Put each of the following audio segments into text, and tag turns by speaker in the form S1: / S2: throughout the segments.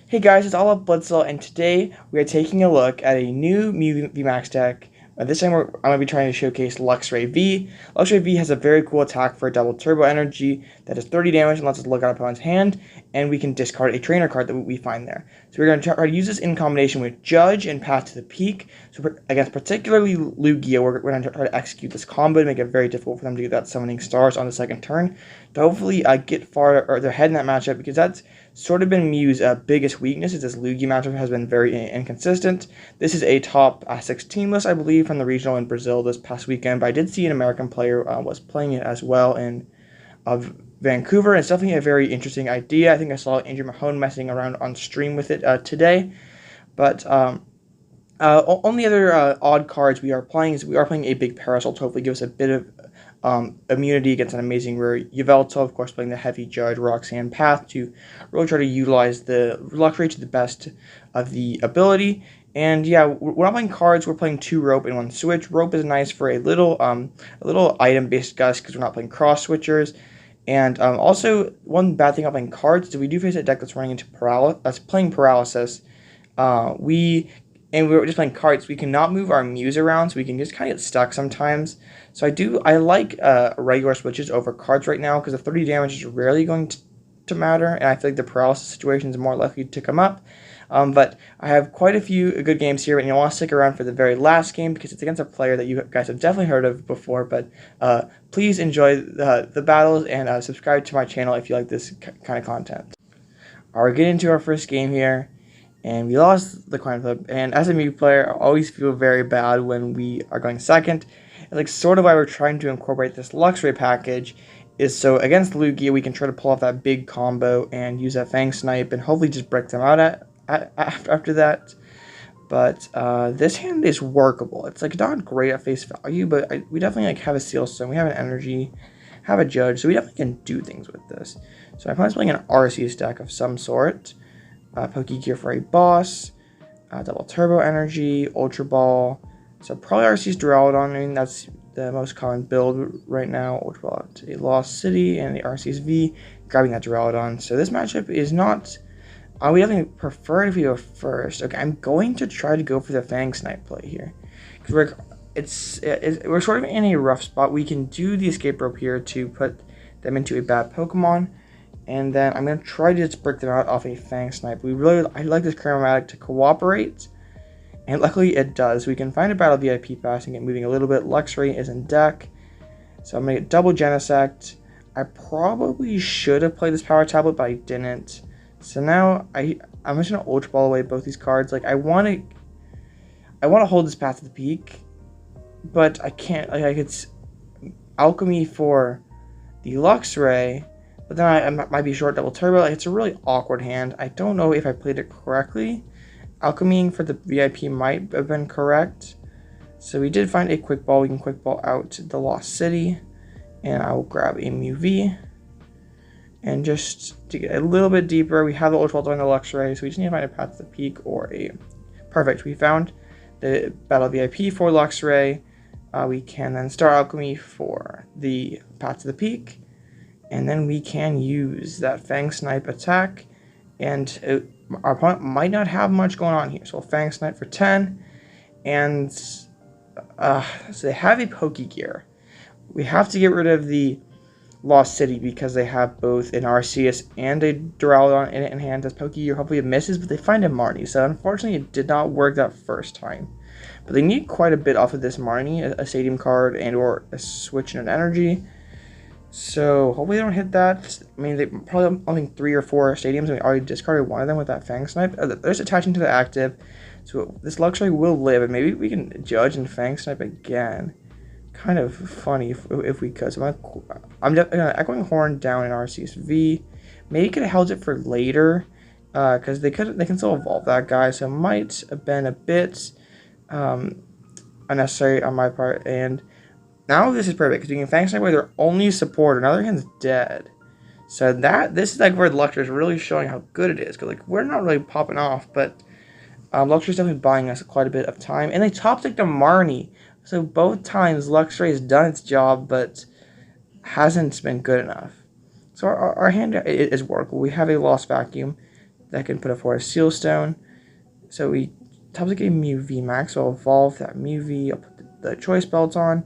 S1: Hey guys, it's Olive Blitzel, and today we are taking a look at a new Mew VMAX deck. This time I'm going to be trying to showcase Luxray V. Luxray V has a very cool attack for double turbo energy that does 30 damage and lets us look at our opponent's hand, and we can discard a trainer card that we find there. So we're going to try to use this in combination with Judge and Path to the Peak. So against particularly Lugia, we're going to try to execute this combo to make it very difficult for them to get that summoning stars on the second turn to hopefully get far or ahead in that matchup, because that's sort of been Mew's biggest weakness. Is this Lugia matchup has been very inconsistent. This is a top 16 list, I believe, from the regional in Brazil this past weekend, but I did see an American player was playing it as well in Vancouver, and it's definitely a very interesting idea. I think I saw Andrew Mahone messing around on stream with it today, but only other odd cards we are playing is we are playing a Big Parasol to hopefully give us a bit of immunity against an amazing rare Yveltal, of course playing the heavy Judge Roxanne path to really try to utilize the Luxray to the best of the ability. And yeah, we're not playing cards, we're playing 2 rope and 1 switch. Rope is nice for a little item based gust because we're not playing cross switchers. And also one bad thing about playing cards is we do face a deck that's running into paralysis. And we were just playing cards, we cannot move our Mews around, so we can just kind of get stuck sometimes. So I like regular switches over cards right now, because the 30 damage is rarely going to matter, and I feel like the paralysis situation is more likely to come up. But I have quite a few good games here, and you'll want to stick around for the very last game, because it's against a player that you guys have definitely heard of before. But please enjoy the battles, and subscribe to my channel if you like this kind of content. Alright, we're getting into our first game here. And we lost the coin flip, and as a Mew player, I always feel very bad when we are going second. And like sort of why we're trying to incorporate this Luxray package is so against Lugia we can try to pull off that big combo and use that Fang Snipe and hopefully just break them out after that. But this hand is workable. It's like not great at face value, but we definitely like have a Seal Stone, we have an energy, have a Judge, so we definitely can do things with this. So I'm probably playing an Arceus deck of some sort. Pokegear for a boss, double turbo energy, Ultra Ball. So probably Arceus Duraludon. I mean, that's the most common build right now. Ultra Ball to a Lost City and the Arceus V, grabbing that Duraludon. So this matchup is not. We definitely prefer if we go first. Okay, I'm going to try to go for the Fang Snipe play here, because we're sort of in a rough spot. We can do the escape rope here to put them into a bad Pokemon. And then I'm going to try to just break them out off a Fang Snipe. I like this Cram-o-matic to cooperate. And luckily it does. We can find a Battle VIP Pass and get moving a little bit. Luxray is in deck. So I'm going to get double Genesect. I probably should have played this Power Tablet, but I didn't. So now I'm just going to Ultra Ball away both these cards. Like I want to hold this Path to the Peak, but I can't. Like it's Alchemy for the Luxray. But then I might be short double turbo. Like, it's a really awkward hand. I don't know if I played it correctly. Alchemying for the VIP might have been correct. So we did find a quick ball. We can quick ball out to the Lost City. And I will grab a Mew V. And just to get a little bit deeper, we have the Ultra Ball on the Luxray. So we just need to find a Path to the Peak or a... Perfect. We found the Battle VIP for Luxray. We can then start Alchemy for the Path to the Peak. And then we can use that Fang Snipe attack, and our opponent might not have much going on here. So we'll Fang Snipe for 10, and so they have a Pokegear. We have to get rid of the Lost City because they have both an Arceus and a Duraludon in hand as Pokegear. Hopefully it misses, but they find a Marnie. So unfortunately it did not work that first time. But they need quite a bit off of this Marnie, a Stadium card and or a Switch and an Energy. So hopefully they don't hit that. I mean, they probably only 3 or 4 stadiums, and we already discarded one of them with that Fang Snipe. They're just attaching to the active, so this Luxray will live, and maybe we can Judge and Fang Snipe again. Kind of funny if we could. So I'm gonna Echoing Horn down in Arceus V. Maybe could have held it for later, because they can still evolve that guy. So it might have been a bit unnecessary on my part. And now this is perfect, because we can Fang Snipe with their only supporter. Now their hand's dead. So this is like where Luxray is really showing how good it is. Because like we're not really popping off, but Luxray is definitely buying us quite a bit of time. And they top decked a Marnie. So both times Luxray has done its job, but hasn't been good enough. So our hand is workable. We have a Lost Vacuum. that can put a Forest Seal Stone. So we top deck a Mew VMAX, so I'll evolve that Mew V, I'll put the Choice Belt on,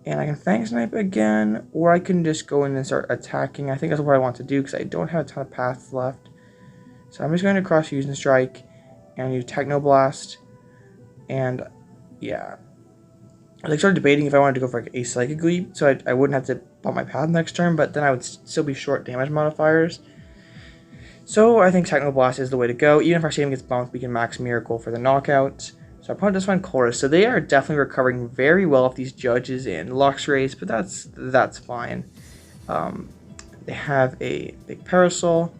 S1: and I can Fang Snipe again, or I can just go in and start attacking. I think that's what I want to do, because I don't have a ton of paths left. So I'm just going to cross Fusion Strike, and use Technoblast, and yeah. I started debating if I wanted to go for like a Psychic Leap, so I wouldn't have to bump my path next turn, but then I would still be short damage modifiers. So I think Technoblast is the way to go. Even if our stadium gets bumped, we can max Miracle for the knockout. So I probably just find Chorus. So they are definitely recovering very well off these judges and Luxrays, but that's fine. They have a Big Parasol.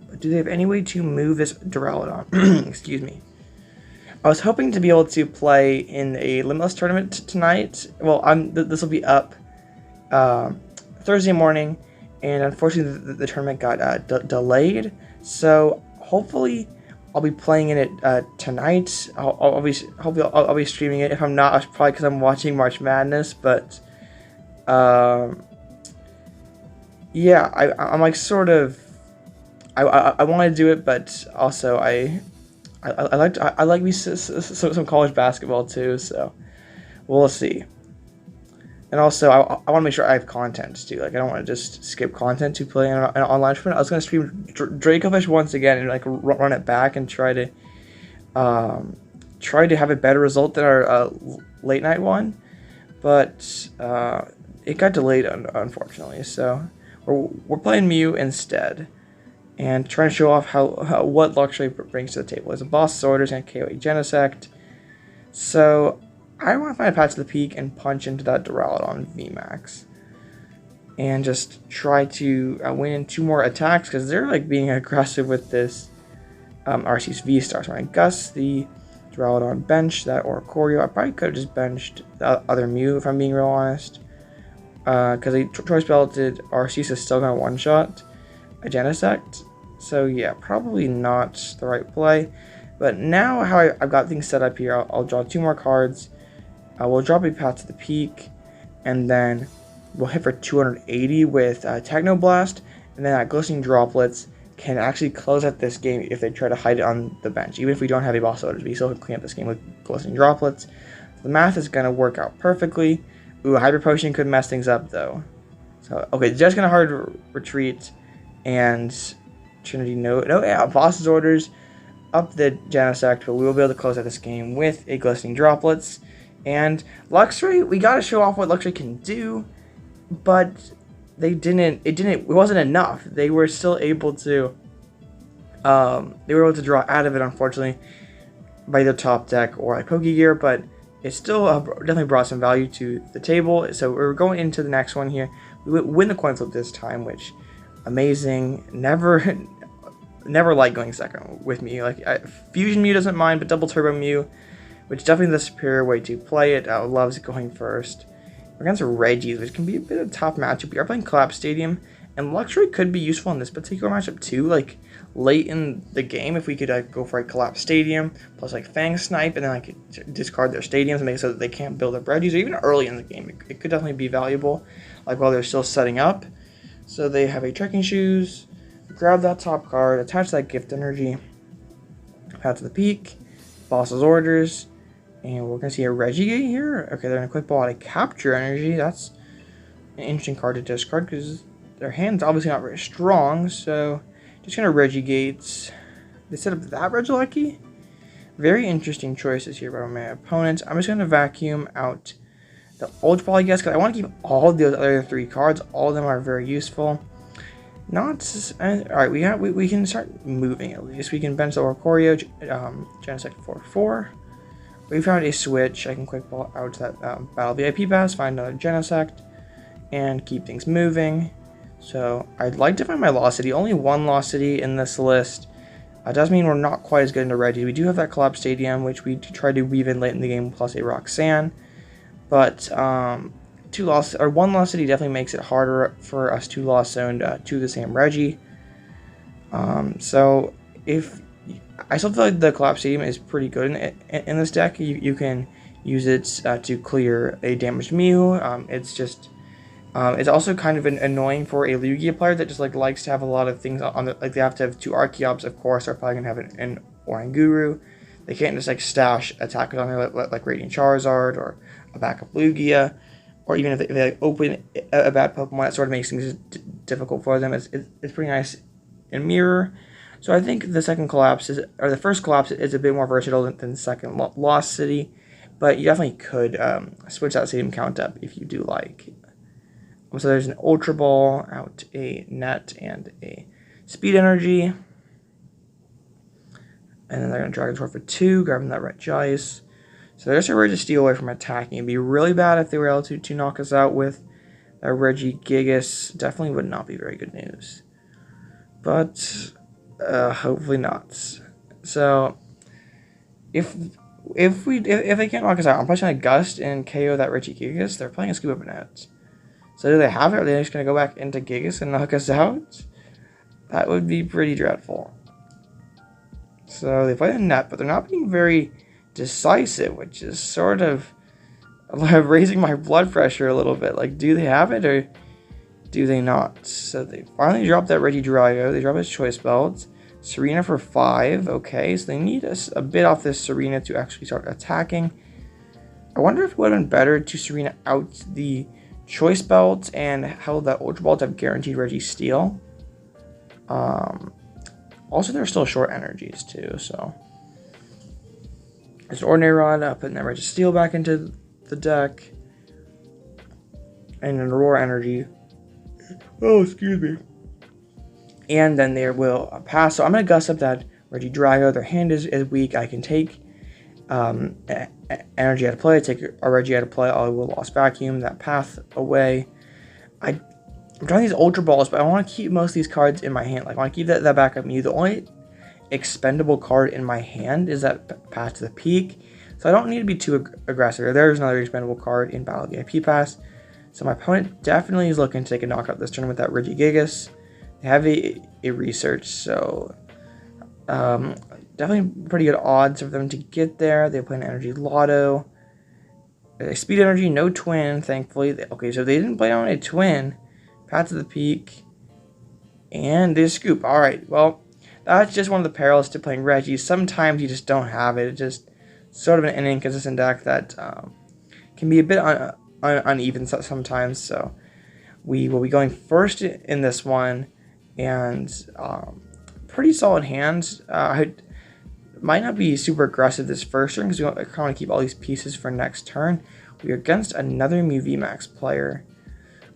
S1: But do they have any way to move this Duraludon? Excuse me. I was hoping to be able to play in a Limitless tournament tonight. Well, this will be up Thursday morning, and unfortunately the tournament got delayed. So hopefully I'll be playing in it tonight. Hopefully I'll be streaming it. If I'm not, it's probably because I'm watching March Madness. But yeah, I'm like sort of. I want to do it, but also I like me some college basketball too, so we'll see. And also, I want to make sure I have content too. Like, I don't want to just skip content to play an online tournament. I was going to stream Dracofish once again and like run it back and try to have a better result than our late night one, but it got delayed unfortunately. So we're playing Mew instead. And trying to show off what Luxray brings to the table. There's a Boss's Orders and KO Genesect. So I want to find a path to the peak and punch into that Duraludon VMAX. And just try to win in 2 more attacks, because they're like being aggressive with this Arceus V-Star. So I'm going to Gust the Duraludon bench, that Oricorio. I probably could have just benched the other Mew if I'm being real honest. Because the Choice Belted Arceus is still going to one-shot a Genesect. So yeah, probably not the right play. But now how I've got things set up here, I'll draw 2 more cards. We'll drop a path to the peak, and then we'll hit for 280 with Technoblast, and then Glistening Droplets can actually close out this game if they try to hide it on the bench. Even if we don't have a Boss Orders, we still can clean up this game with Glistening Droplets. The math is going to work out perfectly. Ooh, Hyper Potion could mess things up though. So okay, just going to hard retreat. And Trinity yeah, Boss's Orders up the Genesect, but we will be able to close out this game with a Glistening Droplets. And Luxray, we gotta show off what Luxray can do, but it wasn't enough. They were still able to draw out of it, unfortunately, by their top deck or like Pokegear, but it still definitely brought some value to the table. So we're going into the next one here. We win the coin flip this time, which amazing. Never like going second with me. Like Fusion Mew doesn't mind, but Double Turbo Mew, which is definitely the superior way to play it, loves going first. We're against Regi, which can be a bit of a tough matchup. We are playing Collapsed Stadium, and Luxray could be useful in this particular matchup too. Like late in the game, if we could go for a Collapsed Stadium plus like Fang Snipe, and then like discard their stadiums and make it so that they can't build up Regis, or even early in the game, it could definitely be valuable. Like while they're still setting up. So they have a Trekking Shoes, grab that top card, attach that Gift Energy, path to the peak, Boss's Orders, and we're going to see a Regi Gate here. Okay, they're going to quick ball out a Capture Energy. That's an interesting card to discard because their hand's obviously not very strong, so just going to Regi Gates. They set up that Regieleki. Very interesting choices here by my opponents. I'm just going to vacuum out the Ultra Ball, I guess, because I want to keep all of those other 3 cards. All of them are very useful. Alright, we can start moving at least. We can bench the Oricorio, Genesect 4/4. We found a switch. I can quick ball out to that Battle VIP Pass, find another Genesect, and keep things moving. So I'd like to find my Lost City. Only 1 Lost City in this list. It does mean we're not quite as good into Regi. We do have that Collapsed Stadium, which we try to weave in late in the game, plus a Roxanne. But 1 Lost City definitely makes it harder for us to Lost Zone to the same Regi. So if I still feel like the Collapsed Stadium is pretty good in this deck. You can use it to clear a damaged Mew. It's just It's also kind of annoying for a Lugia player that just likes to have a lot of things on the, they have to have 2 Archeops, of course. They're probably gonna have an Oranguru. They can't just stash attackers on there like Radiant Charizard or a backup Lugia, or even if they open a bad Pokemon, that sort of makes things difficult for them. It's pretty nice in Mirror. So I think the second Collapse the first Collapse is a bit more versatile than the second Lost City, but you definitely could switch that stadium count up if you do like. So there's an Ultra Ball, out a Net, and a Speed Energy. And then they're going to Dragon Sword for 2, grabbing that Regi. So there's a Regi steal away from attacking. It'd be really bad if they were able to knock us out with a RegiGigas. Definitely would not be very good news. But hopefully not. So if they can't knock us out, I'm pushing a Gust and KO that RegiGigas. They're playing a Scoop Up Net. So do they have it? Or are they just going to go back into Gigas and knock us out? That would be pretty dreadful. So they play a Net, but they're not being very decisive, which is sort of raising my blood pressure a little bit. Like, do they have it or do they not? So they finally dropped that Regidrago. They drop his Choice Belt. Serena for 5. Okay, so they need a bit off this Serena to actually start attacking. I wonder if it would have been better to Serena out the Choice Belt and held that Ultra Ball to have guaranteed Regi steal. Also, they're still short energies too, so there's an Ordinary Rod, putting that Regi steal back into the deck, and an Aurora Energy. Oh, excuse me. And then there will pass. So I'm gonna Gust up that Regidrago. Their hand is weak. I can take energy out of play, take a Regi out of play, I will Lost Vacuum that path away. I'm trying these Ultra Balls, but I want to keep most of these cards in my hand. Like, I want to keep that backup Mew. The only expendable card in my hand is that Path to the Peak, so I don't need to be too aggressive. There's another expendable card in Battle VIP Pass. So my opponent definitely is looking to take a knockout this turn with that RegiGigas. They have a Research, so definitely pretty good odds for them to get there. They play an Energy Lotto. Speed Energy, no Twin, thankfully. Okay, so they didn't play on a Twin. Path to the Peak. And they Scoop. Alright, well, that's just one of the perils to playing Regi. Sometimes you just don't have it. It's just sort of an inconsistent deck that can be a bit uneven sometimes. So we will be going first in this one. And pretty solid hands. I might not be super aggressive this first turn because we want to keep all these pieces for next turn. We are against another Mew VMAX player.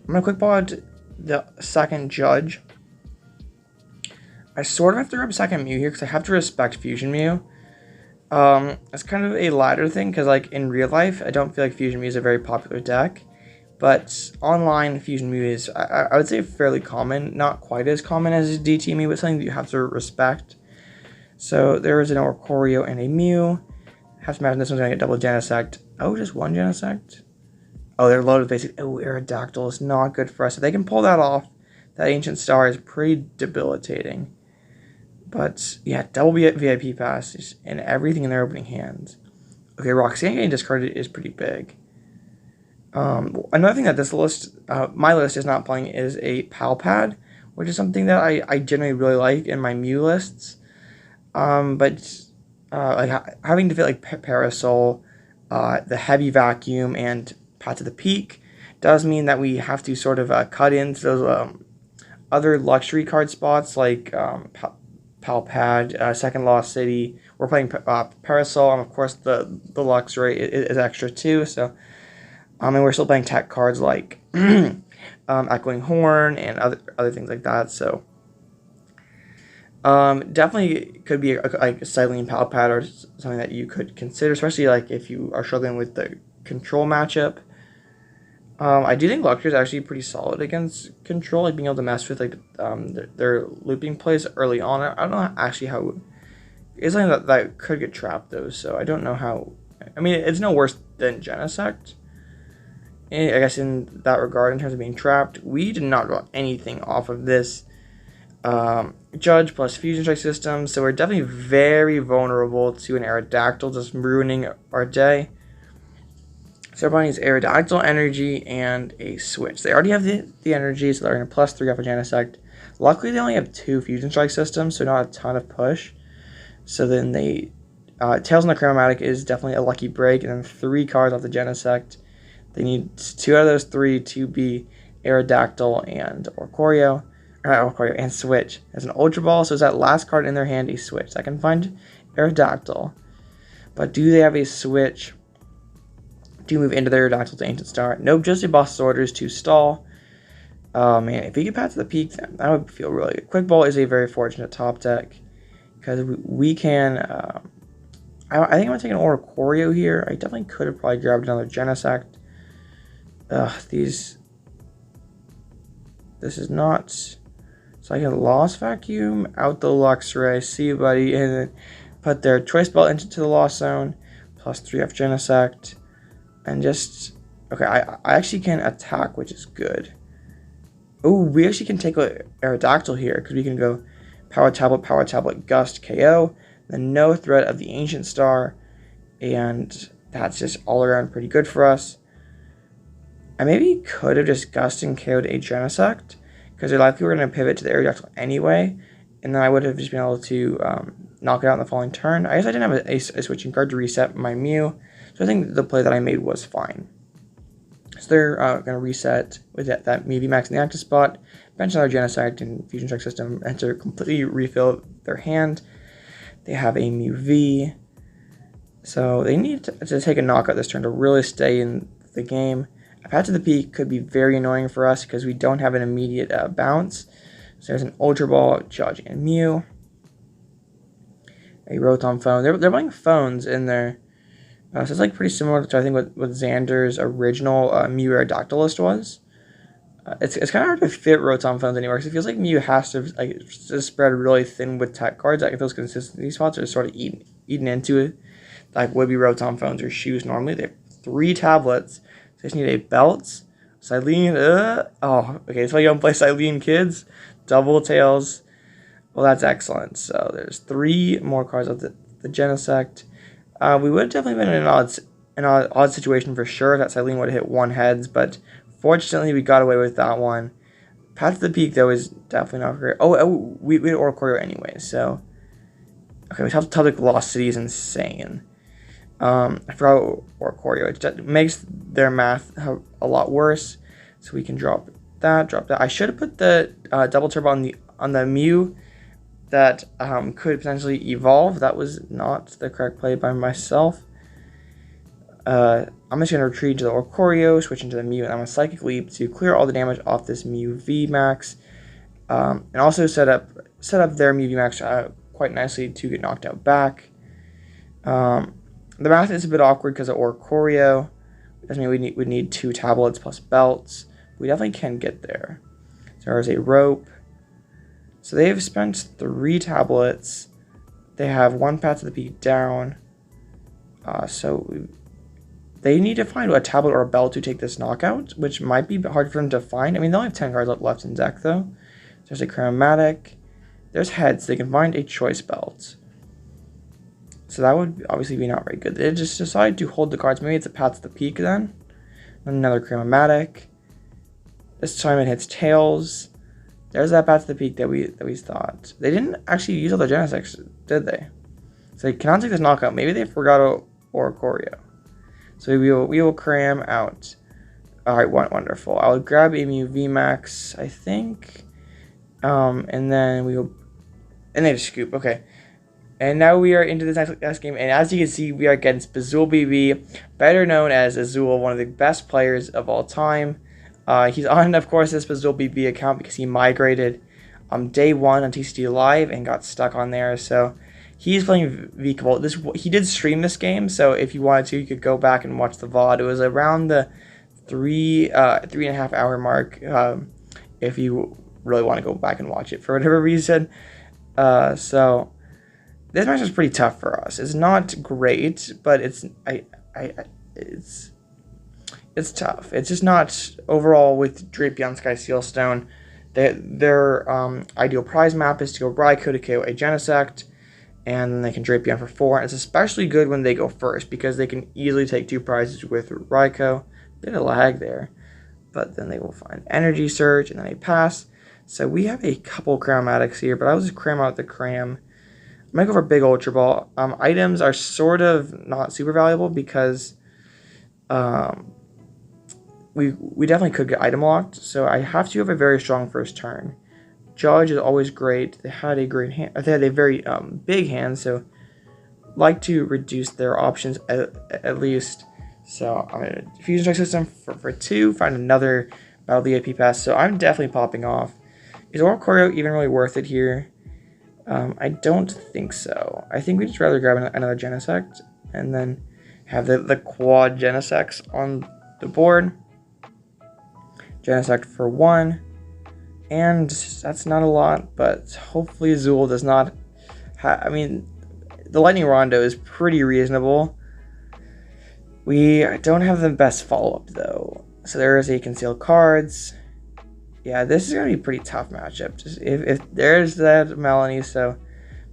S1: I'm going to quick ball out the second Judge. I sort of have to rub second Mew here because I have to respect Fusion Mew. It's kind of a ladder thing because, like, in real life, I don't feel like Fusion Mew is a very popular deck. But online, Fusion Mew is, I would say, fairly common. Not quite as common as DT Mew, but something that you have to respect. So there is an Oricorio and a Mew. Have to imagine this one's going to get double Genesect. Oh, just one Genesect? Oh, they're loaded basic. Oh, Aerodactyl is not good for us. If they can pull that off, that Ancient Star is pretty debilitating. But, yeah, double VIP Pass and everything in their opening hands. Okay, Roxanne getting discarded is pretty big. Another thing that this list, my list is not playing is a Pal Pad, which is something that I generally really like in my Mew lists. But like having to fit like Parasol, the Heavy Vacuum, and Path to the Peak does mean that we have to sort of cut into those other luxury card spots like Pal Pad, Second Lost City. We're playing Parasol, and of course the Luxray is extra too. So. And we're still playing tech cards like Echoing Horn and other things like that. So definitely could be like a Silene Pal Pad or something that you could consider, especially like if you are struggling with the control matchup. I do think Luxray is actually pretty solid against control, like being able to mess with like their looping plays early on. I don't know actually how it's something that could get trapped though. So I don't know how. I mean, it's no worse than Genesect. I guess in that regard, in terms of being trapped, we did not draw anything off of this Judge plus Fusion Strike system, so we're definitely very vulnerable to an Aerodactyl just ruining our day. So everybody needs Aerodactyl, Energy, and a Switch. They already have the Energy, so they're going to +3 off of Genesect. Luckily, they only have 2 Fusion Strike systems, so not a ton of push. So then they... Tails on the Cram-o-matic is definitely a lucky break, and then 3 cards off the Genesect. They need 2 out of those 3 to be Aerodactyl and Oricorio, and Switch. As an Ultra Ball, so is that last card in their hand a Switch? I can find Aerodactyl, but do they have a Switch to move into their Aerodactyl to Ancient Star? Nope, just a Boss's Orders to stall. Man, if we get past the peak, then that would feel really good. Quick Ball is a very fortunate top deck, because we can... I think I'm going to take an Oricorio here. I definitely could have probably grabbed another Genesect. This is not... So I can Lost Vacuum out the Luxray, see you buddy, and then put their Choice Belt into the Lost Zone, +3 off Genesect, and just... Okay, I actually can attack, which is good. Oh, we actually can take a Aerodactyl here, because we can go Power Tablet, Gust, KO, then no threat of the Ancient Star, and that's just all around pretty good for us. I maybe could have just Gust and KO'd a Genesect, because they're likely we're going to pivot to the Aerodactyl anyway, and then I would have just been able to knock it out in the following turn. I guess I didn't have a switching card to reset my Mew, so I think the play that I made was fine. So they're going to reset with that Mew VMAX in the active spot, bench another Genesect and Fusion Strike system, and to completely refill their hand. They have a Mew V, so they need to take a knockout this turn to really stay in the game. A Path to the Peak could be very annoying for us because we don't have an immediate bounce. So there's an Ultra Ball, Judge, and Mew. A Rotom Phone. They're playing phones in there. So it's like pretty similar to I think what Xander's original Mew Aerodactylist was. It's kind of hard to fit Rotom Phones anymore because it feels like Mew has to just spread really thin with tech cards. Like if those consistency spots are sort of eaten into it, like would be Rotom Phones or shoes normally. They have 3 tablets. So they just need a belt, Silene. Oh, okay. So you don't play Silene, kids. Double Tails. Well, that's excellent. So there's 3 more cards of the Genesect. We would have definitely been in an odd situation for sure. That Silene would have hit 1 heads, but fortunately we got away with that one. Path to the Peak though is definitely not great. Oh, we had Oricorio anyway. So okay, we have to tell the Lost City is insane. I forgot Oricorio. It just makes their math a lot worse. So we can drop that. I should have put the double turbo on the Mew that could potentially evolve. That was not the correct play by myself. I'm just going to retreat to the Oricorio, switch into the Mew, and I'm going to Psychic Leap to clear all the damage off this Mew VMAX, and also set up their Mew VMAX quite nicely to get knocked out back. The math is a bit awkward because of Oricorio. Doesn't mean we need 2 tablets plus belts. We definitely can get there. So there's a Rope. So they've spent 3 tablets. They have 1 Path to the Peak down. They need to find a tablet or a belt to take this knockout, which might be hard for them to find. I mean, they only have 10 cards left in deck, though. There's a Cram-o-matic. There's heads. They can find a Choice Belt. So that would obviously be not very good. They just decide to hold the cards. Maybe it's a Path to the Peak then. Another Cram-o-matic. This time it hits Tails. There's that Path to the Peak that we thought. They didn't actually use all the Genesects, did they? So they cannot take this knockout. Maybe they forgot Oricorio. So we will cram out. Alright, wonderful. I'll grab a Mew VMAX, I think. And then and they just scoop. Okay. And now we are into this next game. And as you can see, we are against AzulGG, better known as Azul, one of the best players of all time. He's on, of course, this AzulGG account because he migrated day 1 on TCT Live and got stuck on there. So he's playing VCable. He did stream this game, so if you wanted to, you could go back and watch the VOD. It was around the 3.5 hour mark. If you really want to go back and watch it for whatever reason. So this match is pretty tough for us. It's not great, but it's tough. It's just not overall with Drapion Sky Sealstone. Their ideal prize map is to go Raikou to KO a Genesect, and then they can Drapion for 4. And it's especially good when they go first because they can easily take 2 prizes with Raikou. Bit of lag there, but then they will find Energy Surge and then a pass. So we have a couple Cram-o-matics here, but I will just cram out the Cram. I'm going to go for Big Ultra Ball. Items are sort of not super valuable because we definitely could get item locked. So I have to have a very strong first turn. Judge is always great. They had a great hand. They had a very big hand, so like to reduce their options at least. So I'm gonna Fusion Strike System for 2. Find another Battle VIP Pass. So I'm definitely popping off. Is Oricorio even really worth it here? I don't think so. I think we'd just rather grab another Genesect and then have the quad Genesects on the board. Genesect for 1. And that's not a lot, but hopefully Azul does not I mean, the Lightning Rondo is pretty reasonable. We don't have the best follow-up, though. So there is a Concealed Cards. Yeah, this is going to be a pretty tough matchup. Just if there's that Melanie, so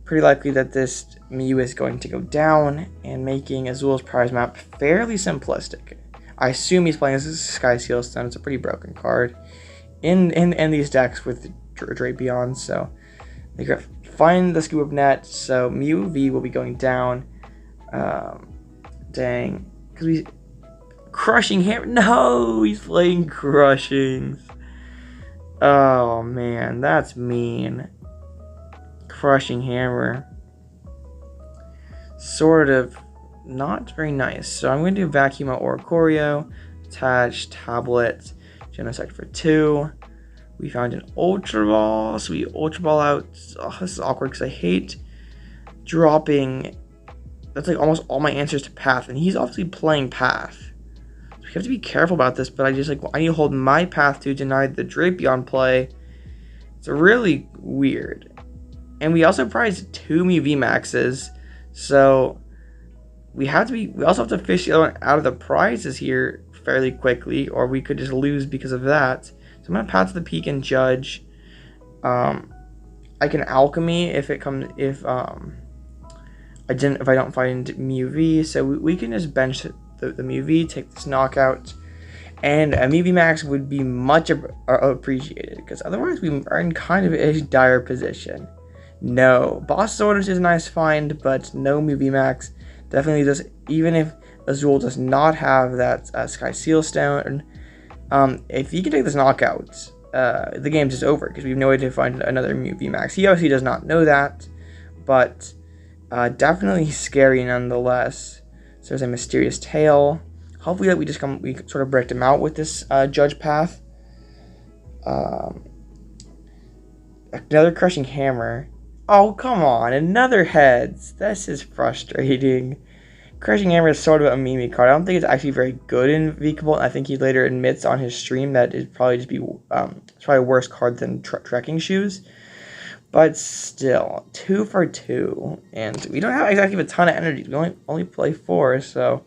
S1: pretty likely that this Mew is going to go down and making Azul's prize map fairly simplistic. I assume he's playing as Sky Seal Stone. It's a pretty broken card in these decks with Drapion, so they could find the Scoop of Net. So Mew V will be going down. Dang, because we Crushing Hammer. No, he's playing Crushings. Oh man, that's mean. Crushing Hammer. Sort of not very nice. So I'm going to vacuum out Oricorio, attach Tablet, Genesect for 2. We found an Ultra Ball, so we Ultra Ball out. Oh, this is awkward because I hate dropping. That's like almost all my answers to Path, and he's obviously playing Path. So we have to be careful about this, but I just I need to hold my Path to deny the Drapion play. It's really weird. And we also prized 2 Mew VMAXs, so we also have to fish the other one out of the prizes here fairly quickly, or we could just lose because of that. So I'm gonna path to the peak and judge. I can alchemy if I don't find Mew V, so we can just bench the Mew V, take this knockout, and a Mew VMAX would be much appreciated because otherwise we are in kind of a dire position. No, Boss's Orders is a nice find, but no Mew VMAX. Definitely does, even if Azul does not have that Sky Seal Stone. If he can take this knockout, the game's just over because we have no way to find another Mew VMAX. He obviously does not know that, but definitely scary nonetheless. So there's a Mysterious Tail. Hopefully that we sort of break him out with this Judge Path. Another Crushing Hammer. Oh, come on, another Heads. This is frustrating. Crushing Hammer is sort of a meme card. I don't think it's actually very good in Vikable. I think he later admits on his stream that it'd probably just be it's probably a worse card than Trekking Shoes. But still, 2 for 2. And we don't have exactly a ton of energies. We only play 4, so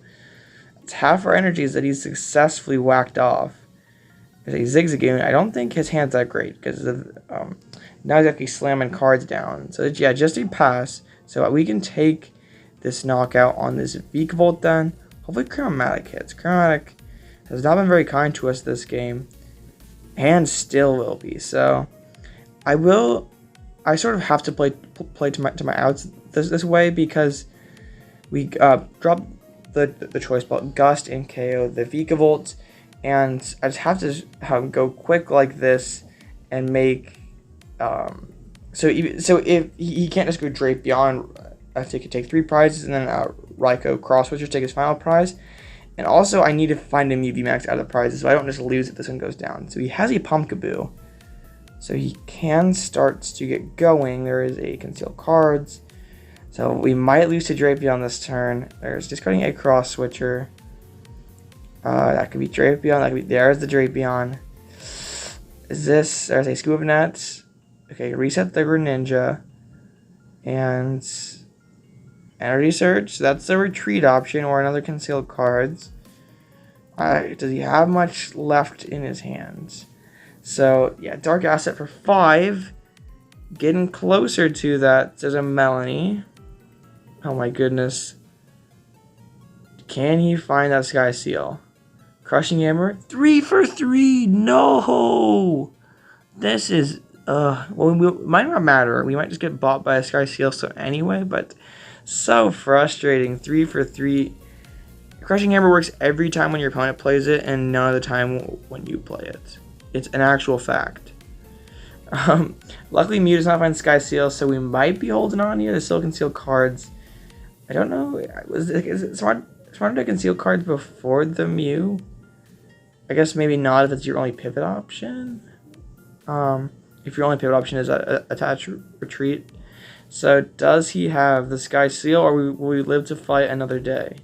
S1: it's half our energies that he's successfully whacked off. There's a Zigzagoon. I don't think his hand's that great because now he's actually slamming cards down. So yeah, just a pass. So we can take this knockout on this Vikavolt then. Hopefully Cram-o-matic hits. Cram-o-matic has not been very kind to us this game, and still will be. So I sort of have to play to my outs this way because we drop the Choice Belt Gust and KO the Vikavolt. And I just have to go quick like this and make so if he can't just go Drapion, I have to take 3 prizes and then Raikou Cross Switcher take his final prize. And also I need to find a Mew VMAX out of the prizes so I don't just lose if this one goes down. So he has a Pumpkaboo, so he can start to get going. There is a Concealed Cards, so we might lose to Drapion this turn. There's discarding a Cross Switcher. That could be Drapion. That could be, there's the Drapion. There's a Scoop of Nets. Okay, reset the Greninja. And Energy Surge. So that's the retreat option or another Concealed Cards. Does he have much left in his hands? So, yeah, Dark Asset for 5. Getting closer to that. There's a Melanie. Oh my goodness. Can he find that Sky Seal? Crushing Hammer? 3 for 3! No! This is, well, it might not matter. We might just get bought by a Sky Seal so anyway, but so frustrating. 3 for 3. Crushing Hammer works every time when your opponent plays it, and none of the time when you play it. It's an actual fact. Luckily, Mew does not find Sky Seal, so we might be holding on here. The still conceal cards. I don't know. Is it smarter to conceal cards before the Mew? I guess maybe not if it's your only pivot option. If your only pivot option is attach retreat. So does he have the Sky Seal, or will we live to fight another day?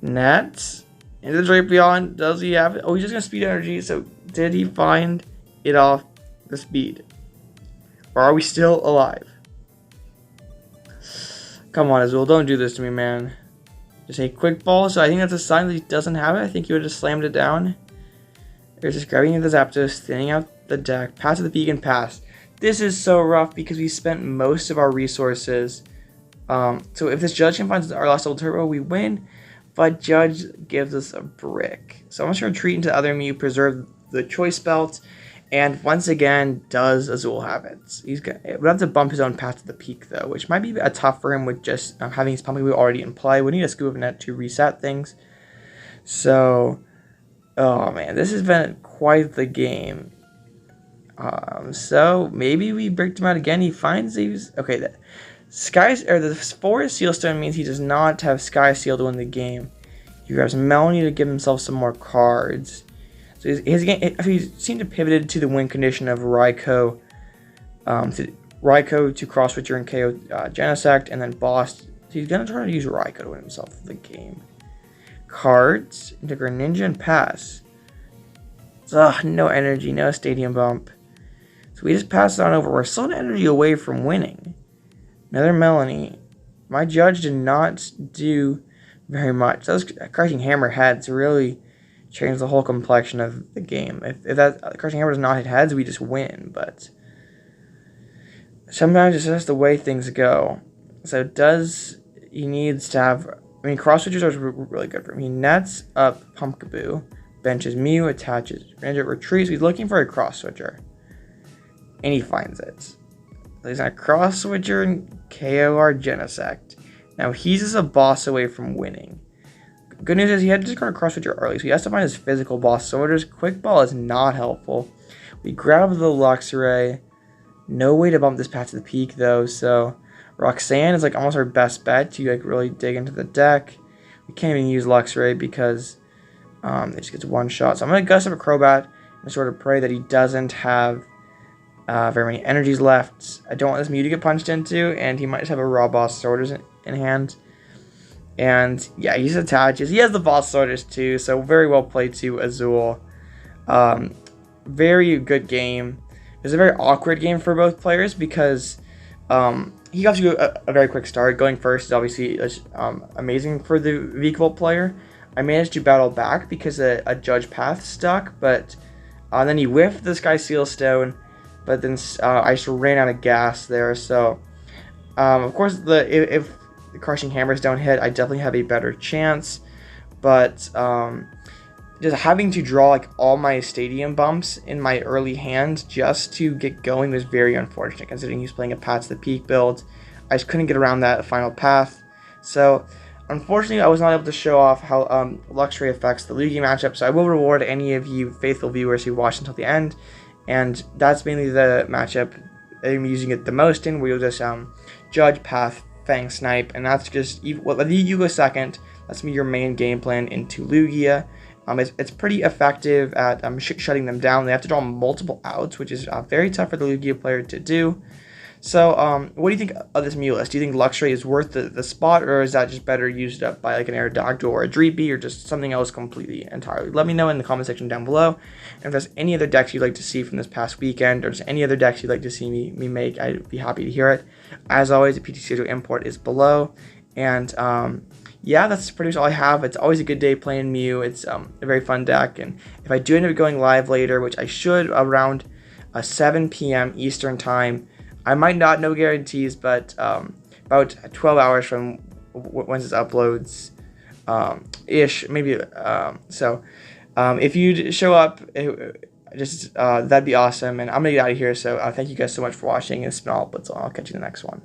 S1: Nets? Into the Drape Beyond. Does he have it? Oh, he's just going to speed energy. So did he find it off the speed? Or are we still alive? Come on, Azul. Don't do this to me, man. Just a quick ball. So I think that's a sign that he doesn't have it. I think he would have just slammed it down. There's just grabbing the Zapdos, thinning out the deck, pass to the peak, and pass. This is so rough because we spent most of our resources. So if this Judge can find our last double turbo, we win. But Judge gives us a brick. So I'm just going to retreat into the other Mew, preserve the Choice Belt, and once again, does Azul have it? He's gonna would have to bump his own path to the peak though, which might be a tough for him with just having his Pumpkin Blue already in play. We need a Scoop of Net to reset things. So, oh man, this has been quite the game. So maybe we bricked him out again. He finds these. Okay, the Forest Sealstone means he does not have Sky Seal to win the game. He grabs Melanie to give himself some more cards. So he seemed to pivoted to the win condition of Raikou to Cross Switcher and KO Genesect, and then Boss. So he's going to try to use Raikou to win himself the game. Cards, into Greninja and pass. Ugh, no energy, no stadium bump. So we just pass it on over. We're still an energy away from winning. Another Melanie. My Judge did not do very much. Those Crushing Hammer heads really changed the whole complexion of the game. If that Crushing Hammer does not hit heads, we just win. But sometimes it's just the way things go. So he needs to have... I mean, Cross Switchers are really good for him. He nets up Pumpkaboo, benches Mew, attaches Greninja, retreats. He's looking for a Cross Switcher. And he finds it. So he's going to Cross Switcher and KO our Genesect. Now he's just a boss away from winning. Good news is he had to just go to Cross Switcher early, so he has to find his physical boss. So just Quick Ball is not helpful. We grab the Luxray. No way to bump this path to the peak though, so Roxanne is like almost our best bet to like really dig into the deck. We can't even use Luxray because it just gets one shot. So I'm going to Gust up a Crobat and sort of pray that he doesn't have very many energies left. I don't want this Mew to get punched into, and he might just have a raw boss sorters in hand. And yeah, he just attaches. He has the boss sorters too, so very well played to Azul. Very good game. It was a very awkward game for both players because he got to a very quick start. Going first is obviously amazing for the Vikavolt player. I managed to battle back because a Judge path stuck, but then he whiffed the Sky Seal Stone. But then I just ran out of gas there. So, of course, if the Crushing Hammers don't hit, I definitely have a better chance. But just having to draw like all my stadium bumps in my early hand just to get going was very unfortunate, considering he's playing a Path to the Peak build. I just couldn't get around that final path. So, unfortunately, I was not able to show off how Luxray affects the Lugia matchup. So I will reward any of you faithful viewers who watched until the end. And that's mainly the matchup I'm using it the most in, where you'll just Judge, Path, Fang, Snipe, and that's just, whether you go second, that's your main game plan into Lugia. It's pretty effective at shutting them down. They have to draw multiple outs, which is very tough for the Lugia player to do. So, what do you think of this Mew list? Do you think Luxray is worth the spot, or is that just better used up by like an Aerodactyl or a Dreepy, or just something else completely entirely? Let me know in the comment section down below. And if there's any other decks you'd like to see from this past weekend, or just any other decks you'd like to see me make, I'd be happy to hear it. As always, the PT schedule import is below. And yeah, that's pretty much all I have. It's always a good day playing Mew. It's a very fun deck, and if I do end up going live later, which I should around 7 p.m. Eastern time, I might not, no guarantees, but about 12 hours from once it uploads, ish, maybe. If you show up, that'd be awesome. And I'm gonna get out of here. So thank you guys so much for watching. It's been all Blitzel. I'll catch you in the next one.